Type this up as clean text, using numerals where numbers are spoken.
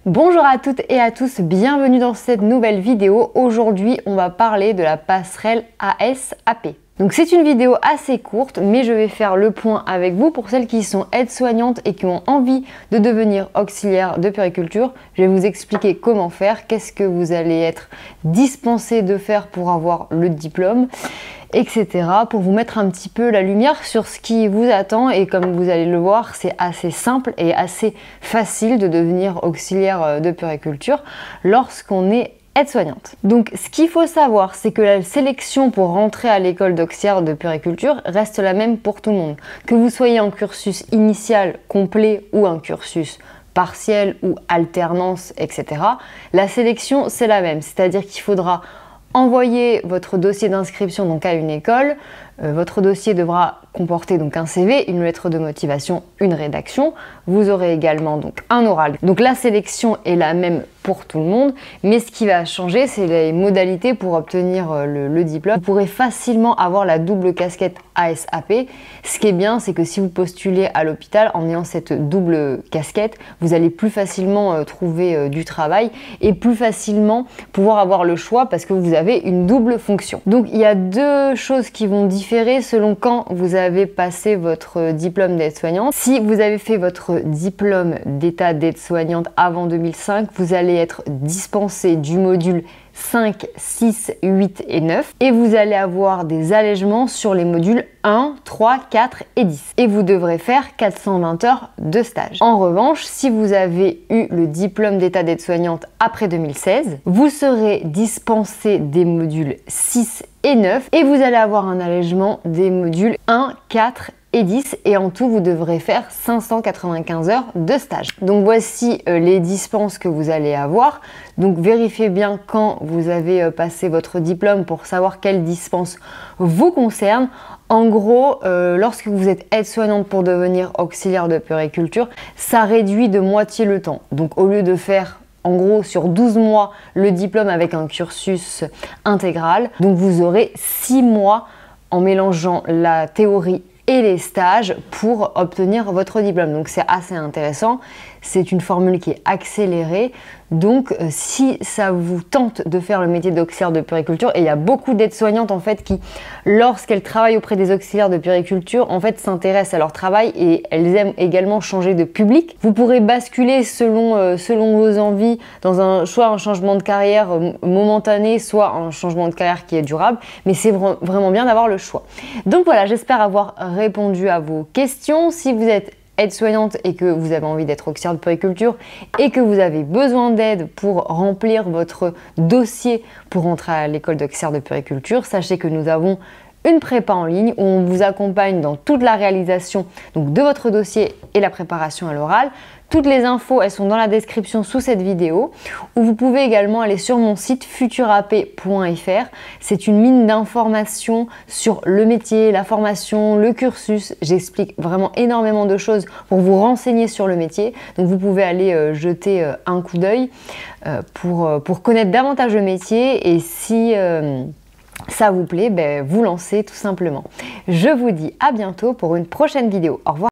Bonjour à toutes et à tous, bienvenue dans cette nouvelle vidéo. Aujourd'hui, on va parler de la passerelle ASAP. Donc c'est une vidéo assez courte, mais je vais faire le point avec vous pour celles qui sont aides-soignantes et qui ont envie de devenir auxiliaire de puériculture. Je vais vous expliquer comment faire, qu'est-ce que vous allez être dispensé de faire pour avoir le diplôme, etc. pour vous mettre un petit peu la lumière sur ce qui vous attend. Et comme vous allez le voir, c'est assez simple et assez facile de devenir auxiliaire de puériculture lorsqu'on est aide-soignante. Donc ce qu'il faut savoir, c'est que la sélection pour rentrer à l'école d'auxiliaire de puériculture reste la même pour tout le monde. Que vous soyez en cursus initial complet ou un cursus partiel ou alternance, etc. La sélection, c'est la même, c'est-à-dire qu'il faudra envoyer votre dossier d'inscription donc à une école. Votre dossier devra comporter donc un CV, une lettre de motivation, une rédaction. Vous aurez également donc un oral. Donc la sélection est la même pour tout le monde, mais ce qui va changer, c'est les modalités pour obtenir le diplôme. Vous pourrez facilement avoir la double casquette ASAP. Ce qui est bien, c'est que si vous postulez à l'hôpital en ayant cette double casquette, vous allez plus facilement trouver du travail et plus facilement pouvoir avoir le choix parce que vous avez une double fonction. Donc il y a deux choses qui vont différer selon quand vous avez passé votre diplôme d'aide-soignante. Si vous avez fait votre diplôme d'état d'aide-soignante avant 2005, vous allez être dispensé du module 5, 6, 8 et 9 et vous allez avoir des allègements sur les modules 1, 3, 4 et 10 et vous devrez faire 420 heures de stage. En revanche, si vous avez eu le diplôme d'état d'aide-soignante après 2016, vous serez dispensé des modules 6 et 9 et vous allez avoir un allègement des modules 1, 4 et 10 et en tout vous devrez faire 595 heures de stage. Donc voici les dispenses que vous allez avoir. Donc vérifiez bien quand vous avez passé votre diplôme pour savoir quelle dispense vous concerne. En gros, lorsque vous êtes aide-soignante pour devenir auxiliaire de puériculture, ça réduit de moitié le temps. Donc au lieu de faire en gros sur 12 mois le diplôme avec un cursus intégral, donc vous aurez 6 mois en mélangeant la théorie et les stages pour obtenir votre diplôme. Donc c'est assez intéressant, c'est une formule qui est accélérée. Donc si ça vous tente de faire le métier d'auxiliaire de puériculture, et il y a beaucoup d'aides-soignantes en fait qui, lorsqu'elles travaillent auprès des auxiliaires de puériculture, en fait s'intéressent à leur travail et elles aiment également changer de public. Vous pourrez basculer selon vos envies dans soit un changement de carrière momentané, soit un changement de carrière qui est durable, mais c'est vraiment bien d'avoir le choix. Donc voilà, j'espère avoir répondu à vos questions. Si vous êtes aide-soignante et que vous avez envie d'être auxiliaire de puériculture et que vous avez besoin d'aide pour remplir votre dossier pour rentrer à l'école d'auxiliaire de puériculture, sachez que nous avons une prépa en ligne où on vous accompagne dans toute la réalisation donc, de votre dossier et la préparation à l'oral. Toutes les infos, elles sont dans la description sous cette vidéo, où vous pouvez également aller sur mon site futurap.fr. C'est une mine d'informations sur le métier, la formation, le cursus. J'explique vraiment énormément de choses pour vous renseigner sur le métier. Donc vous pouvez aller jeter un coup d'œil pour connaître davantage le métier et si ça vous plaît, vous lancez tout simplement. Je vous dis à bientôt pour une prochaine vidéo. Au revoir.